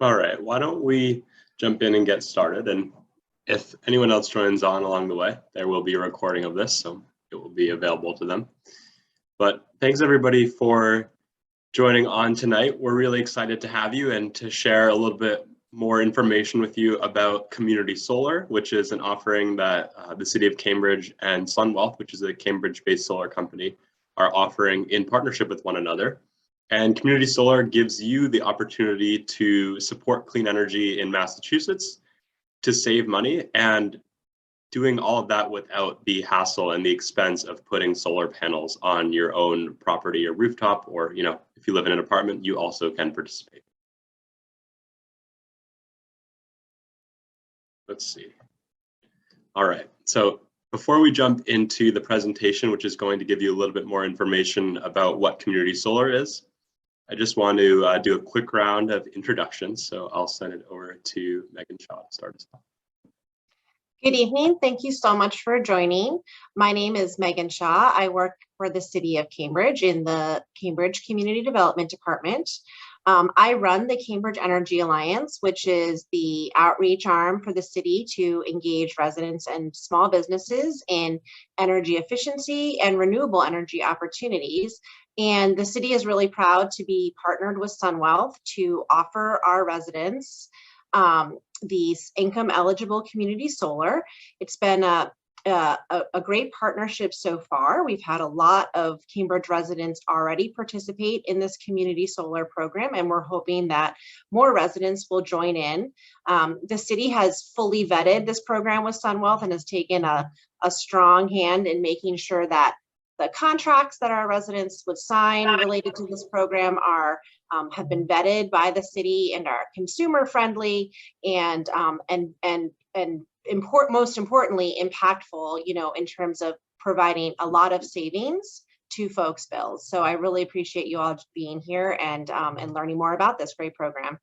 All right, why don't we jump in and get started? And if anyone else joins on along the way, there will be a recording of this, so it will be available to them. But thanks everybody for joining on tonight. We're really excited to have you and to share a little bit more information with you about Community Solar, which is an offering that the City of Cambridge and Sunwealth, which is a Cambridge-based solar company, are offering in partnership with one another. And Community Solar gives you the opportunity to support clean energy in Massachusetts, to save money, and doing all of that without the hassle and the expense of putting solar panels on your own property or rooftop, or if you live in an apartment, you also can participate. Let's see. All right, so before we jump into the presentation, which is going to give you a little bit more information about what Community Solar is, I just want to do a quick round of introductions. So I'll send it over to Megan Shaw to start us off. Good evening. Thank you so much for joining. My name is Megan Shaw. I work for the City of Cambridge in the Cambridge Community Development Department. I run the Cambridge Energy Alliance, which is the outreach arm for the city to engage residents and small businesses in energy efficiency and renewable energy opportunities. And the city is really proud to be partnered with Sunwealth to offer our residents these income eligible community solar. It's been a great partnership so far. We've had a lot of Cambridge residents already participate in this community solar program, and we're hoping that more residents will join in. The city has fully vetted this program with Sunwealth and has taken a strong hand in making sure that the contracts that our residents would sign related to this program have been vetted by the city and are consumer friendly and most importantly impactful, in terms of providing a lot of savings to folks' bills. So I really appreciate you all being here and learning more about this great program.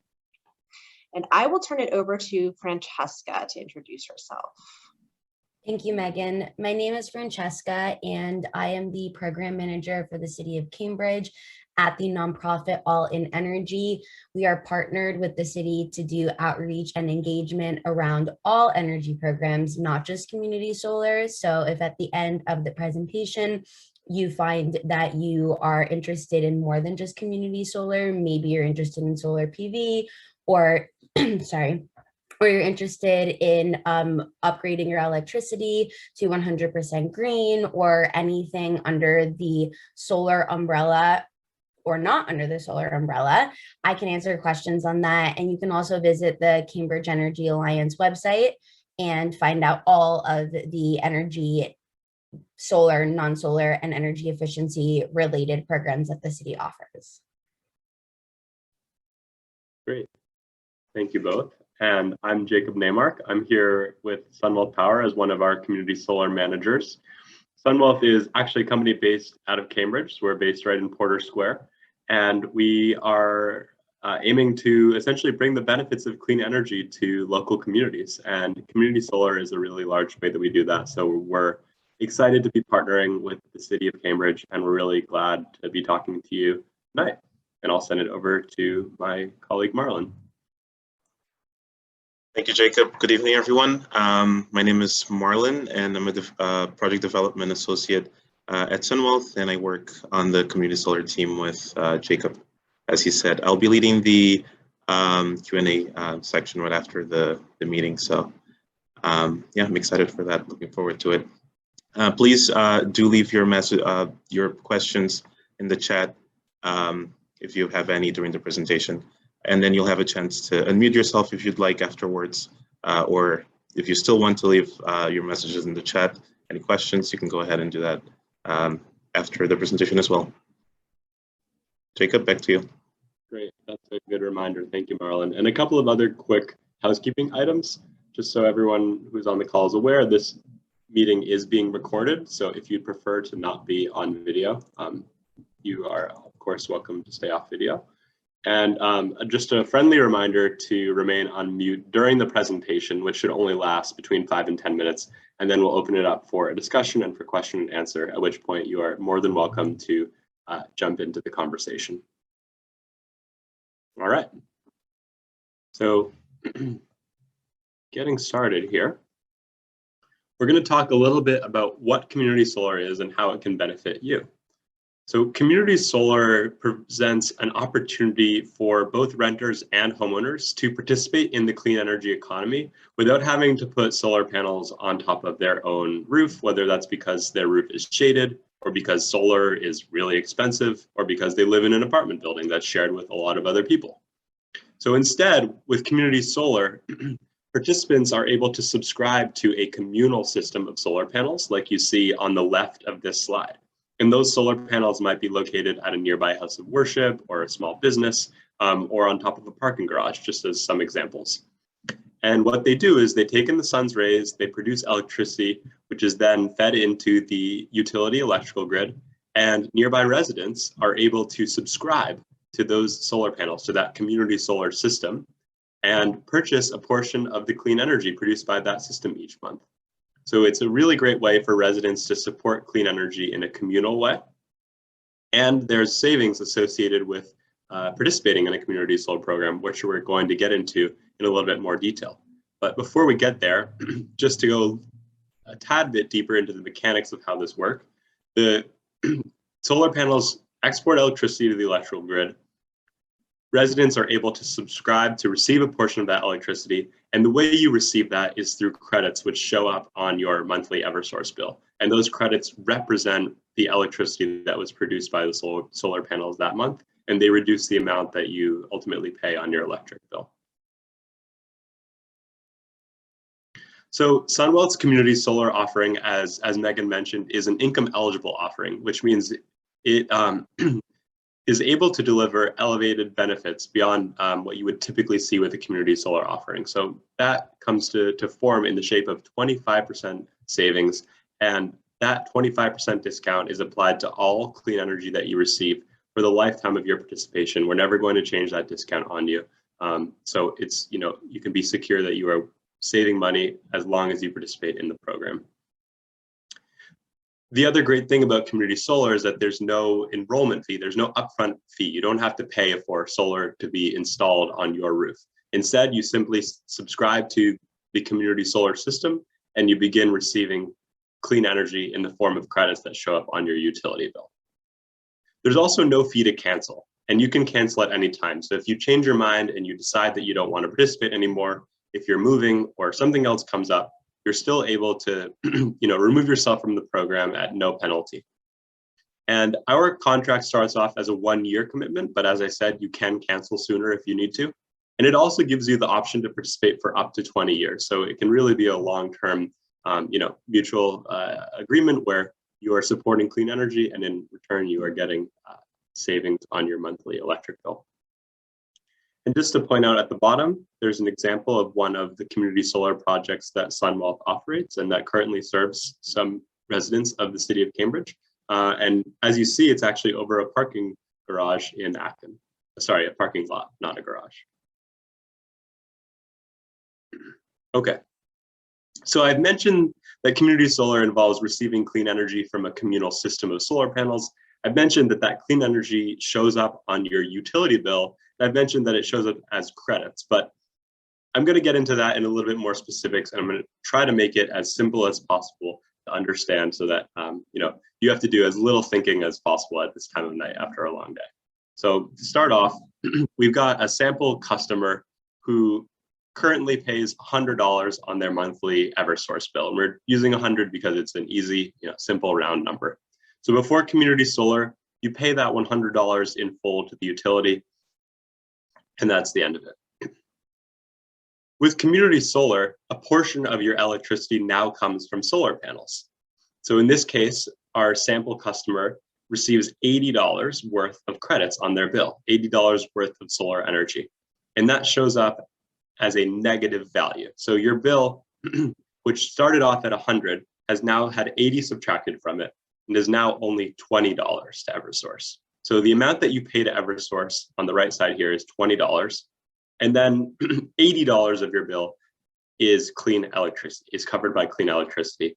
And I will turn it over to Francesca to introduce herself. Thank you, Megan. My name is Francesca, and I am the program manager for the City of Cambridge at the nonprofit All in Energy. We are partnered with the city to do outreach and engagement around all energy programs, not just community solar. So if at the end of the presentation, you find that you are interested in more than just community solar, maybe you're interested in solar PV or, or you're interested in upgrading your electricity to 100% green or anything under the solar umbrella or not under the solar umbrella, I can answer questions on that. And you can also visit the Cambridge Energy Alliance website and find out all of the energy, solar, non-solar, and energy efficiency related programs that the city offers. Great, thank you both. And I'm Jacob Neymark. I'm here with Sunwealth Power as one of our community solar managers. Sunwealth is actually a company based out of Cambridge. So we're based right in Porter Square. And we are aiming to essentially bring the benefits of clean energy to local communities. And community solar is a really large way that we do that. So we're excited to be partnering with the City of Cambridge, and we're really glad to be talking to you tonight. And I'll send it over to my colleague, Marlon. Thank you, Jacob. Good evening, everyone. My name is Marlon, and I'm a project development associate at Sunwealth, and I work on the community solar team with Jacob. As he said, I'll be leading the Q&A section right after the meeting. So yeah, I'm excited for that. Looking forward to it. Please do leave your questions in the chat if you have any during the presentation. And then you'll have a chance to unmute yourself if you'd like afterwards, or if you still want to leave your messages in the chat, any questions, you can go ahead and do that after the presentation as well. Jacob, back to you. Great, that's a good reminder. Thank you, Marlon. And a couple of other quick housekeeping items, just so everyone who's on the call is aware, this meeting is being recorded. So if you'd prefer to not be on video, you are, of course, welcome to stay off video. And just a friendly reminder to remain on mute during the presentation, which should only last between 5 and 10 minutes. And then we'll open it up for a discussion and for question and answer, at which point you are more than welcome to jump into the conversation. All right. So getting started here, we're going to talk a little bit about what community solar is and how it can benefit you. So community solar presents an opportunity for both renters and homeowners to participate in the clean energy economy without having to put solar panels on top of their own roof, whether that's because their roof is shaded or because solar is really expensive or because they live in an apartment building that's shared with a lot of other people. So instead, with community solar, participants are able to subscribe to a communal system of solar panels like you see on the left of this slide. And those solar panels might be located at a nearby house of worship or a small business or on top of a parking garage, just as some examples. And what they do is they take in the sun's rays, they produce electricity, which is then fed into the utility electrical grid, and nearby residents are able to subscribe to those solar panels, to that community solar system, and purchase a portion of the clean energy produced by that system each month. So it's a really great way for residents to support clean energy in a communal way. And there's savings associated with participating in a community solar program, which we're going to get into in a little bit more detail. But before we get there, just to go a tad bit deeper into the mechanics of how this works, the solar panels export electricity to the electrical grid. Residents are able to subscribe to receive a portion of that electricity. And the way you receive that is through credits, which show up on your monthly Eversource bill. And those credits represent the electricity that was produced by the solar panels that month, and they reduce the amount that you ultimately pay on your electric bill. So Sunwealth's community solar offering, as Megan mentioned, is an income eligible offering, which means it is able to deliver elevated benefits beyond what you would typically see with a community solar offering. So that comes to form in the shape of 25% savings, and that 25% discount is applied to all clean energy that you receive for the lifetime of your participation. We're never going to change that discount on you. So it's, you can be secure that you are saving money as long as you participate in the program. The other great thing about community solar is that there's no enrollment fee, there's no upfront fee. You don't have to pay for solar to be installed on your roof. Instead, you simply subscribe to the community solar system and you begin receiving clean energy in the form of credits that show up on your utility bill. There's also no fee to cancel, and you can cancel at any time. So if you change your mind and you decide that you don't want to participate anymore, if you're moving or something else comes up, you're still able to remove yourself from the program at no penalty. And our contract starts off as a 1-year commitment, but as I said, you can cancel sooner if you need to. And it also gives you the option to participate for up to 20 years. So it can really be a long-term mutual agreement where you are supporting clean energy and in return you are getting savings on your monthly electric bill. And just to point out at the bottom, there's an example of one of the community solar projects that Sunwealth operates and that currently serves some residents of the city of Cambridge. And as you see, it's actually over a parking garage in Acton. Sorry, a parking lot, not a garage. Okay, so I've mentioned that community solar involves receiving clean energy from a communal system of solar panels. I've mentioned that that clean energy shows up on your utility bill. I've mentioned that it shows up as credits, but I'm going to get into that in a little bit more specifics, and I'm going to try to make it as simple as possible to understand so that you have to do as little thinking as possible at this time of night after a long day. So to start off, we've got a sample customer who currently pays $100 on their monthly Eversource bill. And we're using 100 because it's an easy, simple round number. So before community solar, you pay that $100 in full to the utility, and that's the end of it. With community solar, a portion of your electricity now comes from solar panels. So in this case, our sample customer receives $80 worth of credits on their bill, $80 worth of solar energy. And that shows up as a negative value. So your bill, which started off at 100, has now had 80 subtracted from it and is now only $20 to Eversource. So the amount that you pay to Eversource on the right side here is $20. And then $80 of your bill is clean electricity, is covered by clean electricity.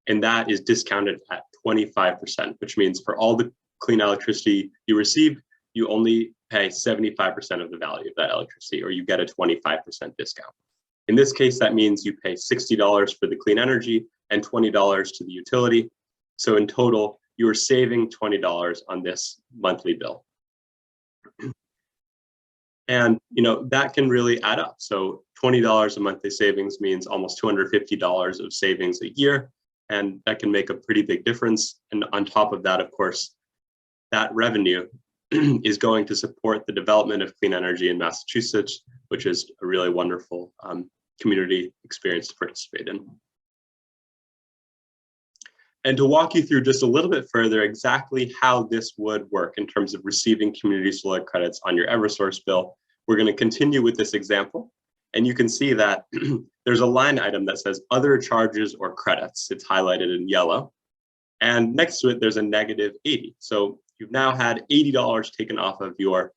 And that is discounted at 25%, which means for all the clean electricity you receive, you only pay 75% of the value of that electricity, or you get a 25% discount. In this case, that means you pay $60 for the clean energy and $20 to the utility. So in total, you are saving $20 on this monthly bill. And that can really add up. So $20 a monthly savings means almost $250 of savings a year, and that can make a pretty big difference. And on top of that, of course, that revenue is going to support the development of clean energy in Massachusetts, which is a really wonderful community experience to participate in. And to walk you through just a little bit further exactly how this would work in terms of receiving community solar credits on your Eversource bill, we're going to continue with this example. And you can see that there's a line item that says other charges or credits. It's highlighted in yellow. And next to it, there's a -80. So you've now had $80 taken off of your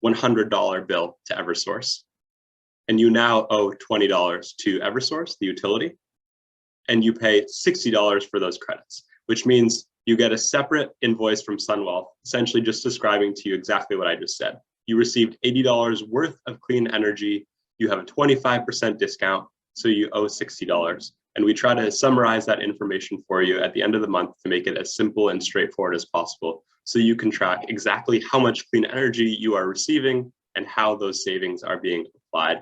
$100 bill to Eversource. And you now owe $20 to Eversource, the utility, and you pay $60 for those credits, which means you get a separate invoice from Sunwealth, essentially just describing to you exactly what I just said. You received $80 worth of clean energy, you have a 25% discount, so you owe $60. And we try to summarize that information for you at the end of the month to make it as simple and straightforward as possible, so you can track exactly how much clean energy you are receiving and how those savings are being applied.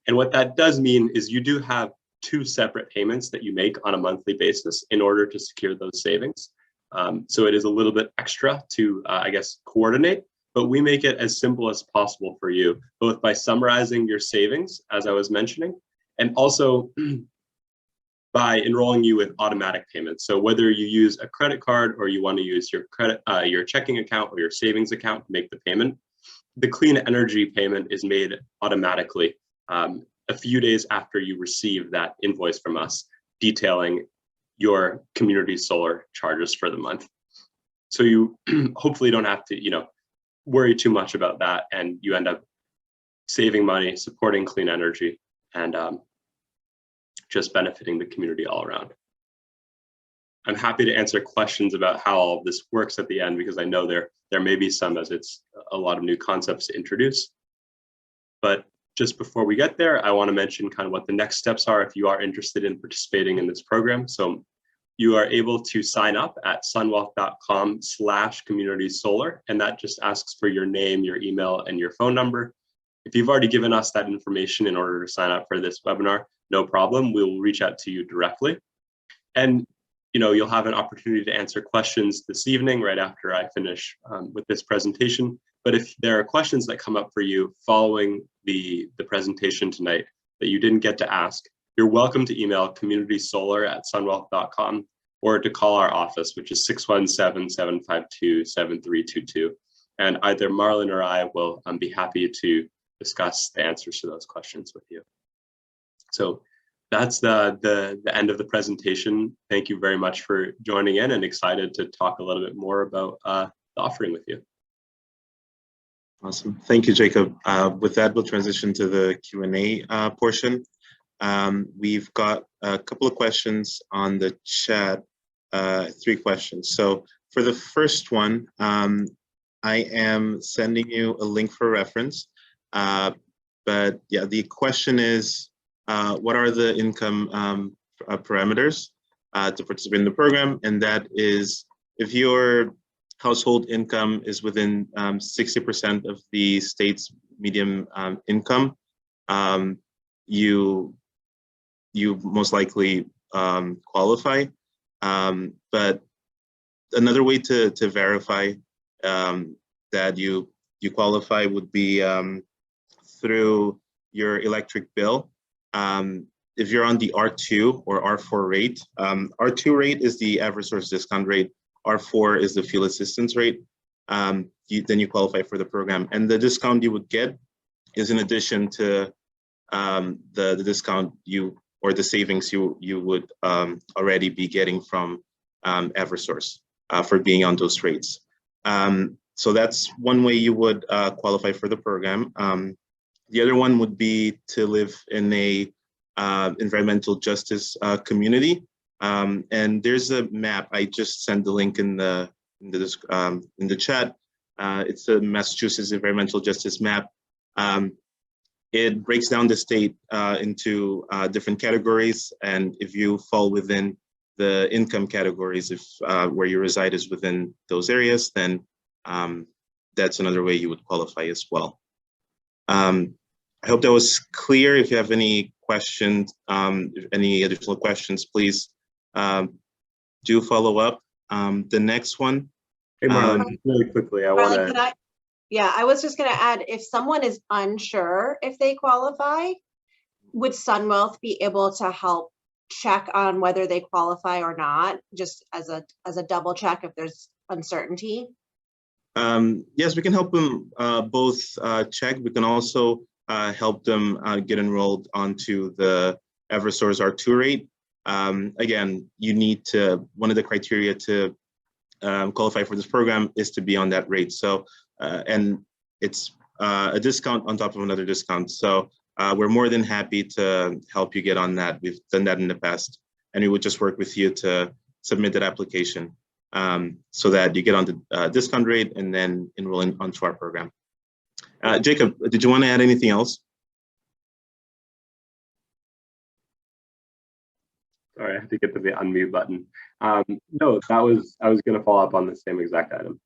And what that does mean is you do have 2 separate payments that you make on a monthly basis in order to secure those savings. So it is a little bit extra to, coordinate, but we make it as simple as possible for you, both by summarizing your savings, as I was mentioning, and also by enrolling you with automatic payments. So whether you use a credit card or you want to use your checking account or your savings account to make the payment, the clean energy payment is made automatically a few days after you receive that invoice from us detailing your community solar charges for the month. So you hopefully don't have to, worry too much about that, and you end up saving money, supporting clean energy, and just benefiting the community all around. I'm happy to answer questions about how all of this works at the end, because I know there may be some, as it's a lot of new concepts to introduce. But just before we get there, I want to mention kind of what the next steps are if you are interested in participating in this program. So you are able to sign up at sunwealth.com/communitysolar, and that just asks for your name, your email, and your phone number. If you've already given us that information in order to sign up for this webinar, no problem, we will reach out to you directly. And you'll have an opportunity to answer questions this evening right after I finish with this presentation. But if there are questions that come up for you following the presentation tonight that you didn't get to ask, you're welcome to email communitysolar@sunwealth.com or to call our office, which is 617-752-7322. And either Marlon or I will be happy to discuss the answers to those questions with you. So that's the end of the presentation. Thank you very much for joining in, and excited to talk a little bit more about the offering with you. Awesome. Thank you, Jacob. With that, we'll transition to the Q&A portion. We've got a couple of questions on the chat, 3 questions. So for the first one, I am sending you a link for reference. But yeah, the question is, what are the income parameters to participate in the program? And that is, if your household income is within 60% of the state's median income, you most likely qualify. But another way to verify that you qualify would be through your electric bill. If you're on the R2 or R4 rate, R2 rate is the Eversource discount rate. R4 is the fuel assistance rate. Then you qualify for the program, and the discount you would get is in addition to the discount or the savings you would already be getting from Eversource for being on those rates. So that's one way you would qualify for the program. The other one would be to live in a environmental justice community. And there's a map. I just sent the link in the chat. It's a Massachusetts environmental justice map. It breaks down the state into different categories, and if you fall within the income categories, if where you reside is within those areas, then that's another way you would qualify as well. I hope that was clear. If you have any questions, any additional questions, please do follow up. The next one. Hey, Marlon, really quickly, I want to. Yeah, I was just going to add, if someone is unsure if they qualify, would Sunwealth be able to help check on whether they qualify or not, just as a double check if there's uncertainty? Yes, we can help them both check. We can also help them get enrolled onto the Eversource R2 rate. Again, you need to, one of the criteria to qualify for this program is to be on that rate. So, and it's a discount on top of another discount. So we're more than happy to help you get on that. We've done that in the past, and we would just work with you to submit that application so that you get on the discount rate and then enroll onto our program. Jacob, did you want to add anything else? Sorry, I have to get to the unmute button. No, I was going to follow up on the same exact item.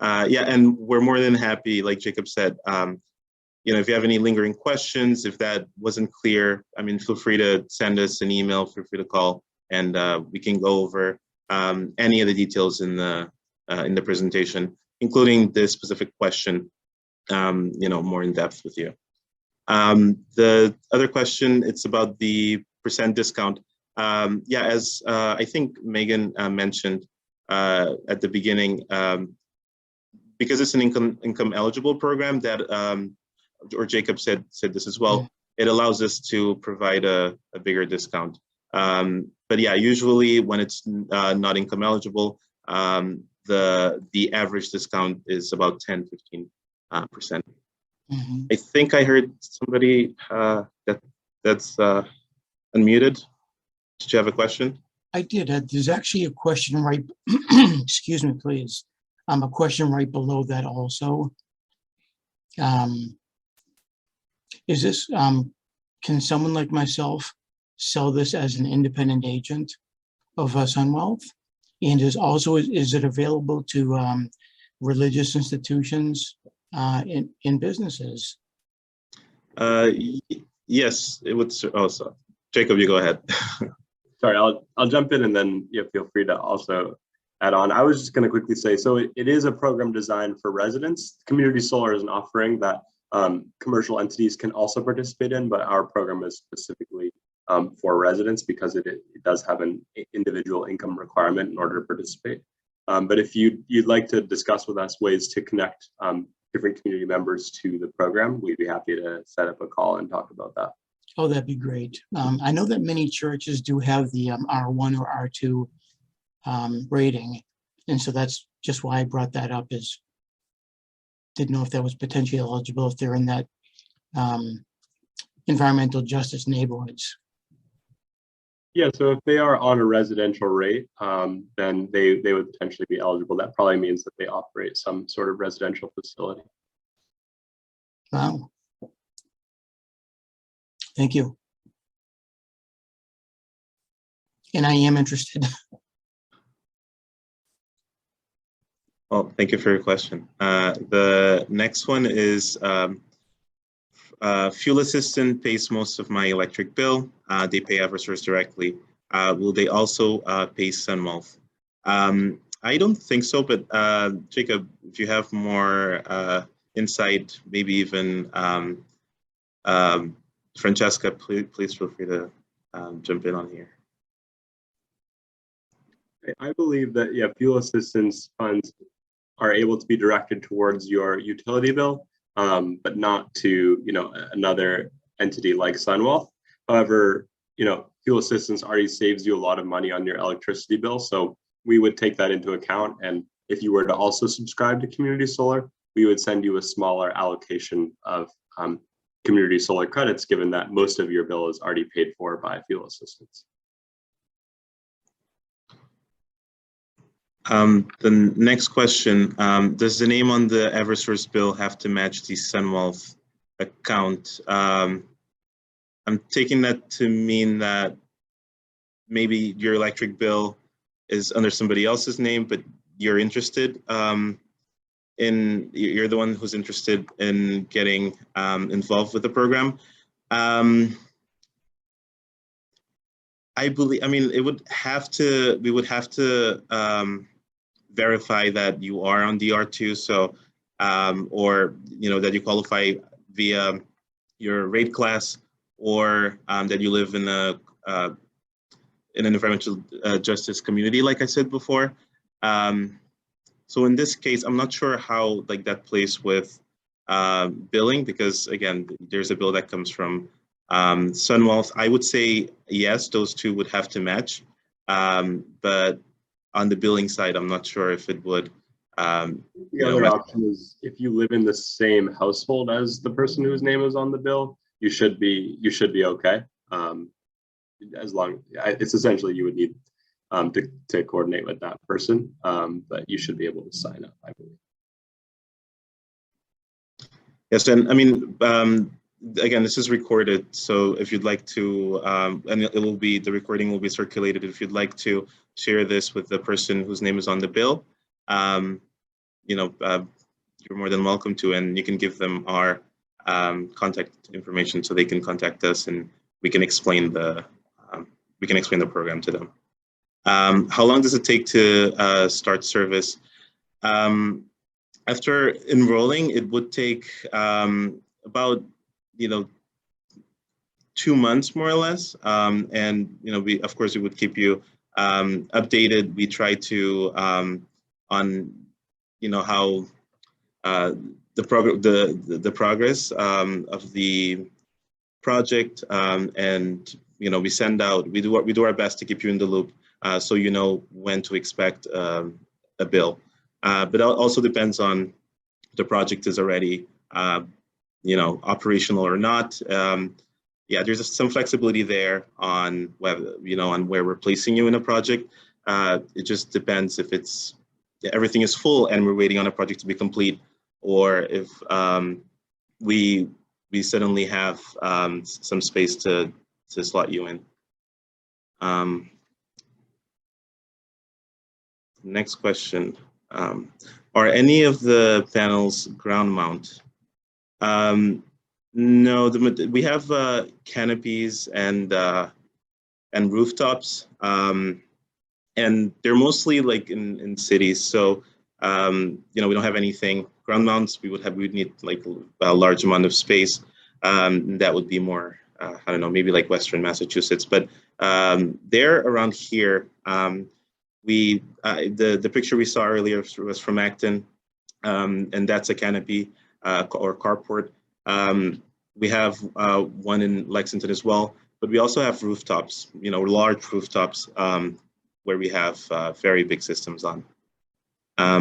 Yeah, and we're more than happy, like Jacob said, you know, if you have any lingering questions, if that wasn't clear, I mean, feel free to send us an email, feel free to call, and we can go over any of the details in the presentation, including this specific question, you know, more in depth with you. The other question, it's about the % discount. Yeah, as I think Megan mentioned at the beginning, because it's an income eligible program that, or Jacob said this as well, it allows us to provide a bigger discount. But yeah, usually when it's not income eligible, the average discount is about 10–15%. I think I heard somebody that's unmuted. Did you have a question? I did. There's actually a question right, excuse me, please. A question right below that also. Is this, can someone like myself sell this as an independent agent of Sunwealth? And is it available to religious institutions in businesses? Yes, it would. Oh, so Jacob, you go ahead. Sorry, I'll jump in and then you feel free to also add on. I was just going to quickly say, so it is a program designed for residents. Community solar is an offering that commercial entities can also participate in, but our program is specifically for residents because it does have an individual income requirement in order to participate. But if you'd like to discuss with us ways to connect different community members to the program, we'd be happy to set up a call and talk about that. Oh, that'd be great. I know that many churches do have the R1 or R2 rating. And so that's just why I brought that up, is didn't know if that was potentially eligible if they're in that environmental justice neighborhoods. Yeah, so if they are on a residential rate, then they would potentially be eligible. That probably means that they operate some sort of residential facility. Wow. Thank you. And I am interested. Well, thank you for your question. The next one is fuel assistant pays most of my electric bill. They pay Eversource directly. Will they also pay Sunwealth? I don't think so, but Jacob, if you have more insight, maybe even Francesca, please feel free to jump in on here. I believe that, yeah, fuel assistance funds are able to be directed towards your utility bill, but not to, another entity like Sunwealth. However, fuel assistance already saves you a lot of money on your electricity bill. So we would take that into account. And if you were to also subscribe to community solar, we would send you a smaller allocation of community solar credits, given that most of your bill is already paid for by fuel assistance. The next question, does the name on the Eversource bill have to match the Sunwealth account? I'm taking that to mean that maybe your electric bill is under somebody else's name, but you're interested you're the one who's interested in getting involved with the program. I mean, we would have to verify that you are on DR2, so, or, that you qualify via your rate class, or that you live in an environmental justice community, like I said before. So in this case, I'm not sure how that plays with billing, because again, there's a bill that comes from Sunwealth. I would say yes, those two would have to match, but on the billing side, I'm not sure if it would. The other option is if you live in the same household as the person whose name is on the bill, you should be okay. As long, it's essentially you would need to coordinate with that person, but you should be able to sign up, I believe. Yes, and I mean, again, this is recorded, so if you'd like to, and the recording will be circulated. If you'd like to share this with the person whose name is on the bill, you're more than welcome to, and you can give them our contact information so they can contact us, and we can explain the program to them. How long does it take to start service? After enrolling, it would take about 2 months, more or less, and we would keep you updated. We try to on how the progress of the project, and we send out, we do our best to keep you in the loop, so you know when to expect a bill. But it also depends on the project is already operational or not. Yeah, there's some flexibility there on whether on where we're placing you in a project. It just depends if everything is full and we're waiting on a project to be complete, or if we suddenly have some space to slot you in. Next question. Are any of the panels ground mount? No, we have canopies and rooftops, and they're mostly in cities. So we don't have anything ground mounts. We'd need a large amount of space. That would be more I don't know, maybe Western Massachusetts, but they're around here. The picture we saw earlier was from Acton, and that's a canopy or carport. We have one in Lexington as well, but we also have rooftops, large rooftops where we have very big systems on. I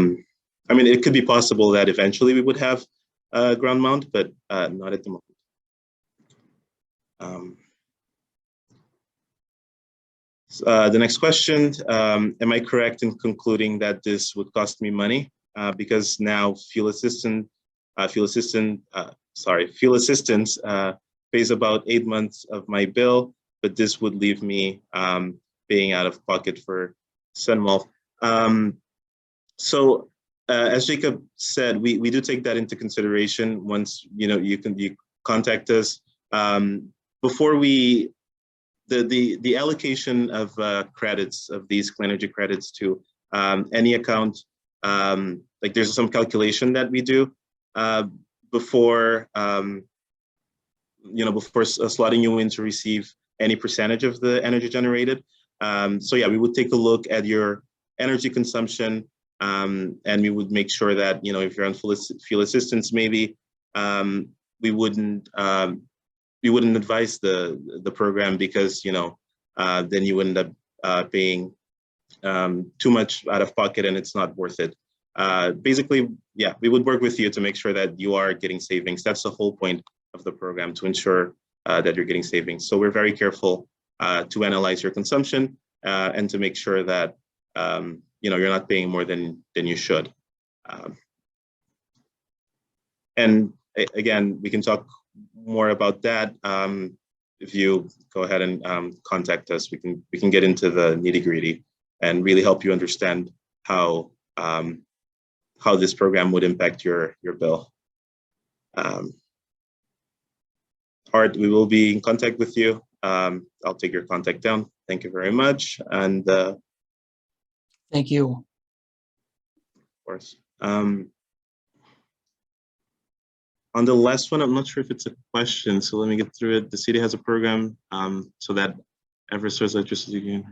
mean, it could be possible that eventually we would have ground mount, but not at the moment. The next question, am I correct in concluding that this would cost me money? Because now fuel assistance pays about 8 months of my bill, but this would leave me paying out of pocket for Sunwealth. So as Jacob said, we do take that into consideration once you contact us. Before the allocation of credits, of these clean energy credits to any account, there's some calculation that we do before slotting you in to receive any percentage of the energy generated. So yeah, we would take a look at your energy consumption, and we would make sure that if you're on fuel assistance, maybe we wouldn't advise the program, because then you end up paying too much out of pocket, and it's not worth it. Basically, yeah, we would work with you to make sure that you are getting savings. That's the whole point of the program, to ensure that you're getting savings. So we're very careful to analyze your consumption and to make sure that you're not paying more than you should. And again, we can talk more about that. If you go ahead and contact us, we can get into the nitty-gritty and really help you understand how this program would impact your bill. Art, we will be in contact with you. I'll take your contact down. Thank you very much. And Thank you. of course. On the last one, I'm not sure if it's a question, so let me get through it. The city has a program so that Eversource electricity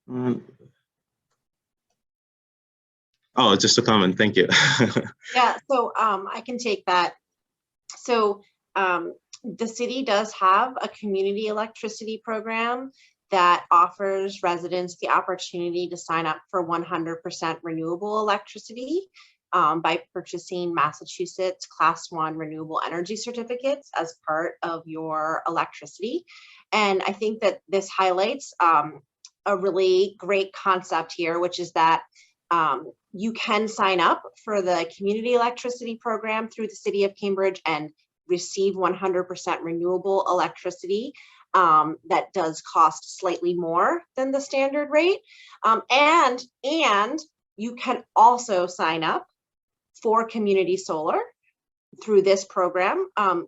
can. Oh, just a comment. Thank you. Yeah, so I can take that. So the city does have a community electricity program that offers residents the opportunity to sign up for 100% renewable electricity by purchasing Massachusetts Class 1 renewable energy certificates as part of your electricity. And I think that this highlights a really great concept here, which is that you can sign up for the community electricity program through the city of Cambridge and receive 100% renewable electricity that does cost slightly more than the standard rate. And you can also sign up for community solar through this program. And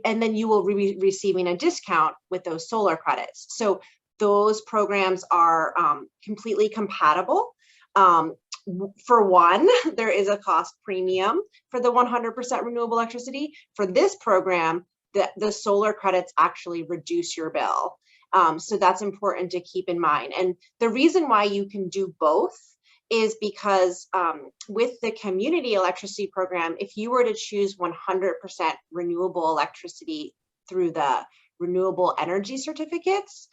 then you will be receiving a discount with those solar credits. So those programs are completely compatible. For one, there is a cost premium for the 100% renewable electricity. For this program, the solar credits actually reduce your bill. So that's important to keep in mind. And the reason why you can do both is because with the community electricity program, if you were to choose 100% renewable electricity through the renewable energy certificates,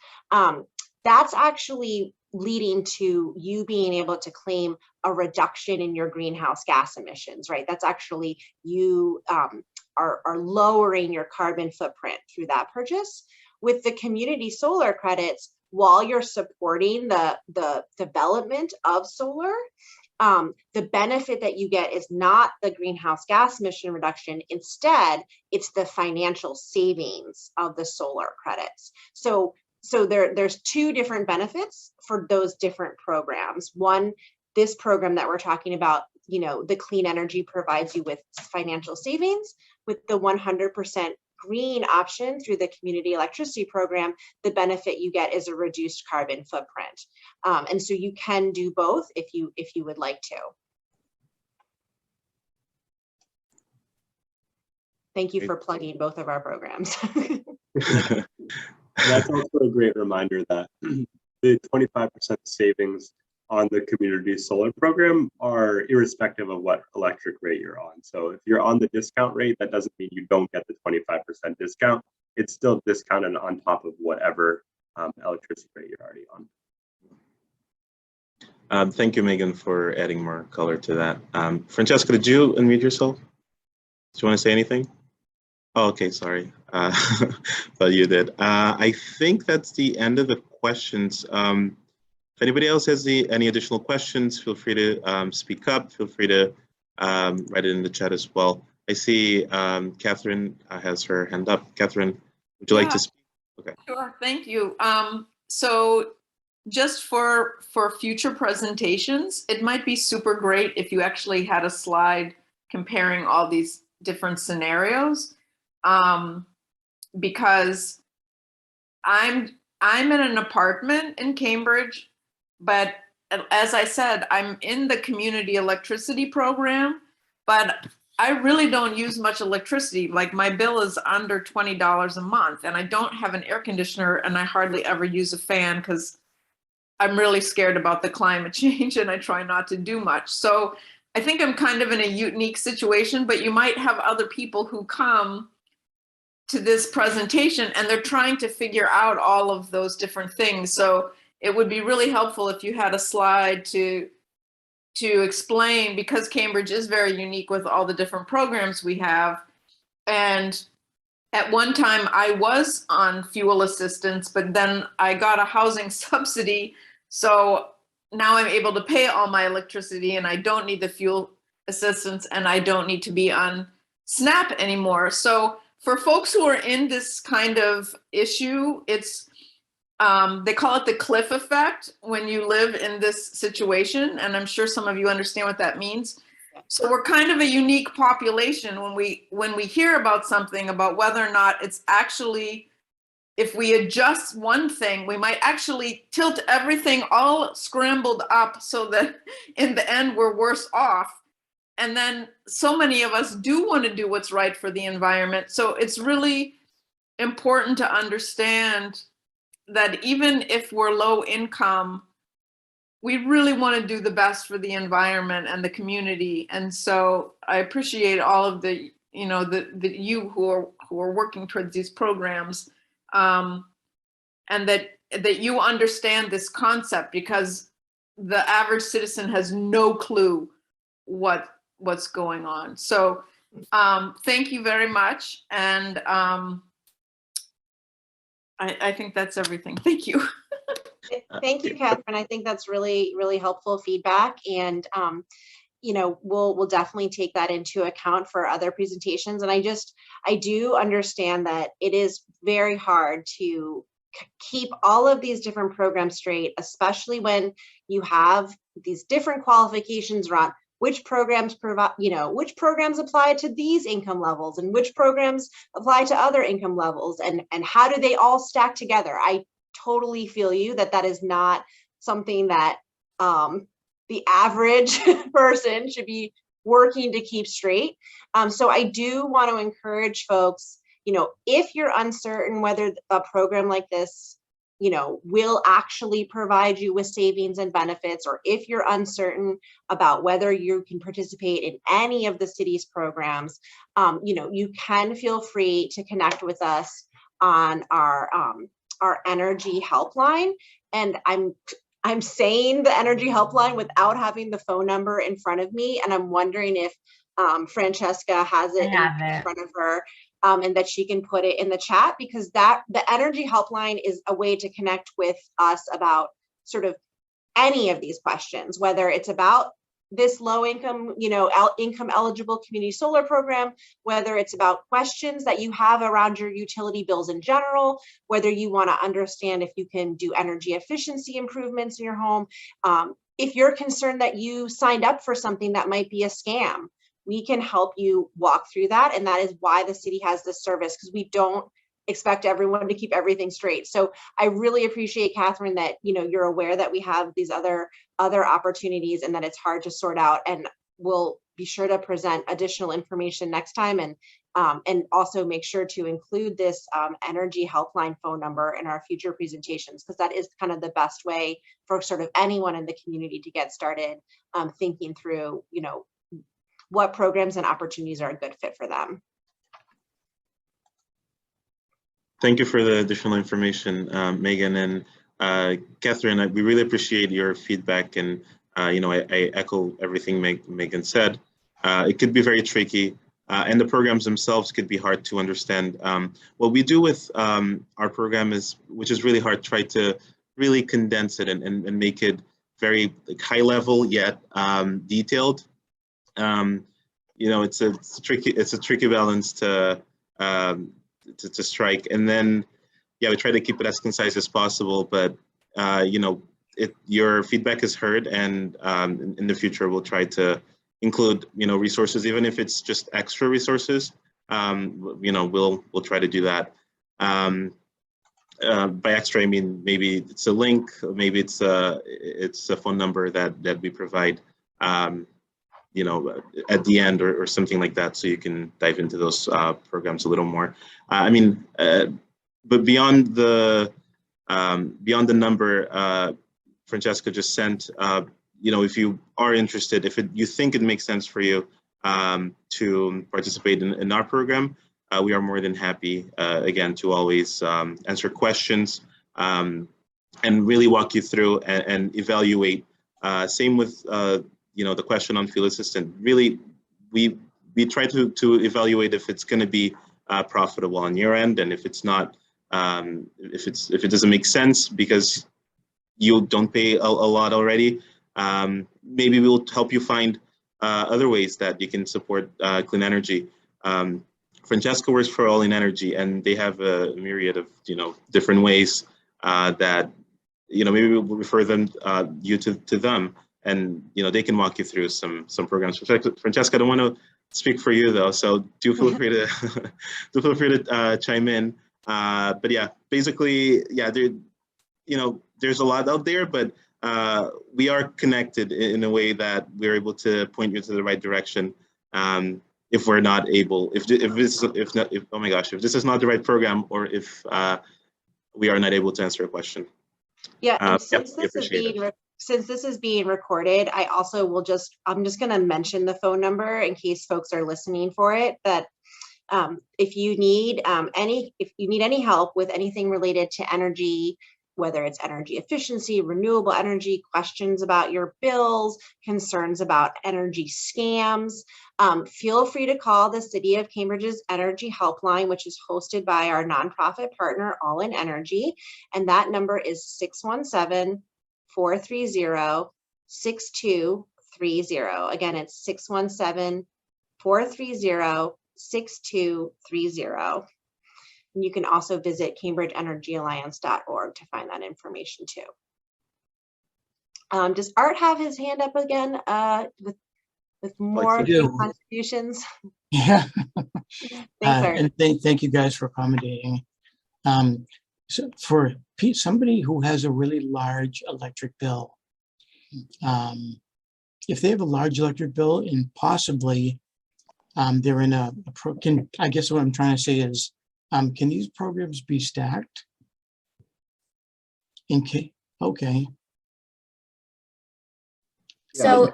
that's actually leading to you being able to claim a reduction in your greenhouse gas emissions, right? That's actually you are lowering your carbon footprint through that purchase. With the community solar credits, while you're supporting the development of solar, the benefit that you get is not the greenhouse gas emission reduction. Instead, it's the financial savings of the solar credits. So there's two different benefits for those different programs. One, this program that we're talking about, the clean energy provides you with financial savings. With the 100% green option through the community electricity program, the benefit you get is a reduced carbon footprint. And so you can do both if you would like to. Thank you for plugging both of our programs. That's also a great reminder that the 25% savings on the community solar program are irrespective of what electric rate you're on. So if you're on the discount rate, that doesn't mean you don't get the 25% discount. It's still discounted on top of whatever electricity rate you're already on. Thank you, Megan, for adding more color to that. Francesca, did you unmute yourself? Do you want to say anything? Oh, okay, sorry. But you did. I think that's the end of the questions. If anybody else has any additional questions, feel free to speak up. Feel free to write it in the chat as well. I see Catherine has her hand up. Catherine, would you like to speak? Okay. Sure, thank you. So just for future presentations, it might be super great if you actually had a slide comparing all these different scenarios, because I'm in an apartment in Cambridge, but as I said, I'm in the community electricity program, but I really don't use much electricity. Like my bill is under $20 a month, and I don't have an air conditioner, and I hardly ever use a fan because I'm really scared about the climate change and I try not to do much. So I think I'm kind of in a unique situation, but you might have other people who come to this presentation and they're trying to figure out all of those different things. So it would be really helpful if you had a slide to explain, because Cambridge is very unique with all the different programs we have. And at one time I was on fuel assistance, but then I got a housing subsidy. So now I'm able to pay all my electricity and I don't need the fuel assistance and I don't need to be on SNAP anymore. So for folks who are in this kind of issue, it's they call it the cliff effect when you live in this situation. And I'm sure some of you understand what that means. So we're kind of a unique population when we hear about something, about whether or not it's actually, if we adjust one thing, we might actually tilt everything all scrambled up so that in the end we're worse off. And then so many of us do want to do what's right for the environment. So it's really important to understand that even if we're low income, we really want to do the best for the environment and the community. And so I appreciate all of the, you who are working towards these programs, and that you understand this concept, because the average citizen has no clue what's going on. So thank you very much. And I think that's everything. Thank you. Thank you, Catherine. I think that's really, really helpful feedback. And, we'll definitely take that into account for other presentations. And I do understand that it is very hard to keep all of these different programs straight, especially when you have these different qualifications around which programs provide, which programs apply to these income levels and which programs apply to other income levels, and how do they all stack together. I totally feel you that is not something that the average person should be working to keep straight. So I do want to encourage folks, if you're uncertain whether a program like this, will actually provide you with savings and benefits, or if you're uncertain about whether you can participate in any of the city's programs, you can feel free to connect with us on our energy helpline. And I'm saying the energy helpline without having the phone number in front of me, and I'm wondering if Francesca has it in front of her, and that she can put it in the chat, because the energy helpline is a way to connect with us about sort of any of these questions, whether it's about this low income, income eligible community solar program, whether it's about questions that you have around your utility bills in general, whether you want to understand if you can do energy efficiency improvements in your home. If you're concerned that you signed up for something that might be a scam, we can help you walk through that. And that is why the city has this service, because we don't expect everyone to keep everything straight. So I really appreciate, Catherine, that you're aware that we have these other opportunities and that it's hard to sort out. And we'll be sure to present additional information next time, and also make sure to include this energy helpline phone number in our future presentations, because that is kind of the best way for sort of anyone in the community to get started thinking through, what programs and opportunities are a good fit for them. Thank you for the additional information, Megan and Catherine. We really appreciate your feedback, and I echo everything Megan said. It could be very tricky, and the programs themselves could be hard to understand. What we do with our program which is really hard, try to really condense it and make it very high level yet detailed. It's a tricky balance to strike. And then, we try to keep it as concise as possible, but your feedback is heard, and in the future we'll try to include resources, even if it's just extra resources. We'll try to do that. By extra, I mean maybe it's a link, maybe it's a phone number that we provide at the end or something like that, so you can dive into those programs a little more. But beyond the number Francesca just sent, if you are interested, if you think it makes sense for you to participate in our program, we are more than happy, again, to always answer questions and really walk you through and evaluate. Same with the question on field assistant. Really, we try to evaluate if it's going to be profitable on your end, and if it's not, if it doesn't make sense, because you don't pay a lot already, maybe we'll help you find other ways that you can support clean energy. Francesca works for All in Energy, and they have a myriad of different ways that maybe we'll refer them you to them, and they can walk you through some programs. Francesca, I don't want to speak for you though, so do feel free to chime in. But yeah, basically, yeah, there's a lot out there, but we are connected in a way that we're able to point you to the right direction. If we're not able, if oh my gosh, if this is not the right program, or if we are not able to answer a question. Yeah, and Since this is being recorded, I'm just going to mention the phone number in case folks are listening for it. That if you need any help with anything related to energy, whether it's energy efficiency, renewable energy, questions about your bills, concerns about energy scams, feel free to call the City of Cambridge's Energy Helpline, which is hosted by our nonprofit partner, All in Energy. And that number is 617-430-6230. Again, it's 617-430-6230. And you can also visit CambridgeEnergyAlliance.org to find that information too. Does Art have his hand up again with more contributions? Yeah. Thanks, Art. And thank you guys for accommodating. So for somebody who has a really large electric bill, if they have a large electric bill and possibly they're in I guess what I'm trying to say is, can these programs be stacked? Okay. So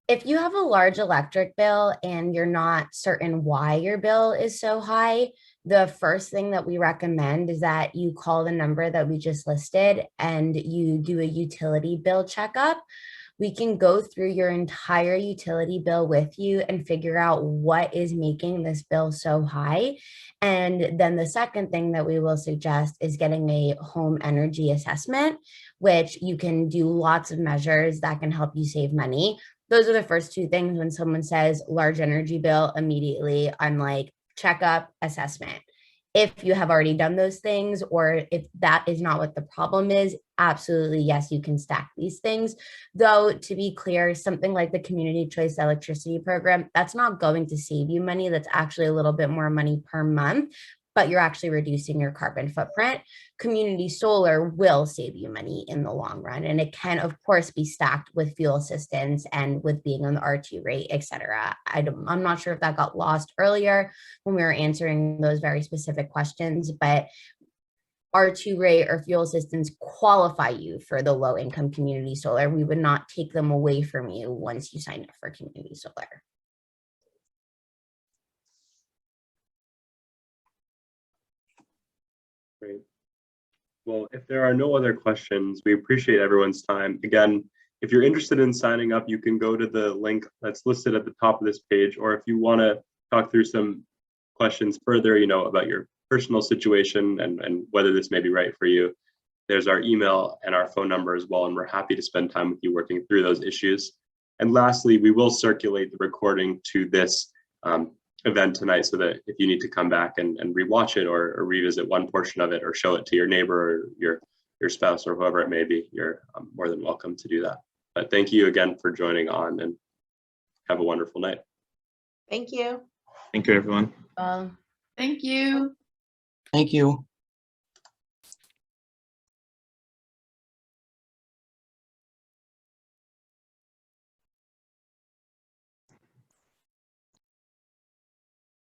if you have a large electric bill and you're not certain why your bill is so high, the first thing that we recommend is that you call the number that we just listed and you do a utility bill checkup. We can go through your entire utility bill with you and figure out what is making this bill so high. And then the second thing that we will suggest is getting a home energy assessment, which you can do lots of measures that can help you save money. Those are the first two things. When someone says large energy bill, immediately I'm like, checkup, assessment. If you have already done those things, or if that is not what the problem is, absolutely, yes, you can stack these things. Though, to be clear, something like the Community Choice Electricity Program, that's not going to save you money. That's actually a little bit more money per month, but you're actually reducing your carbon footprint. Community solar will save you money in the long run. And it can, of course, be stacked with fuel assistance and with being on the R2 rate, et cetera. I'm not sure if that got lost earlier when we were answering those very specific questions, but R2 rate or fuel assistance qualify you for the low income community solar. We would not take them away from you once you sign up for community solar. Great. Well, if there are no other questions, we appreciate everyone's time. Again, if you're interested in signing up, you can go to the link that's listed at the top of this page, or if you want to talk through some questions further, about your personal situation and whether this may be right for you, there's our email and our phone number as well, and we're happy to spend time with you working through those issues. And lastly, we will circulate the recording to this event tonight, so that if you need to come back and rewatch it or revisit one portion of it or show it to your neighbor or your spouse or whoever it may be, you're more than welcome to do that. But thank you again for joining on, and have a wonderful night. Thank you. Thank you, everyone. Thank you. Thank you.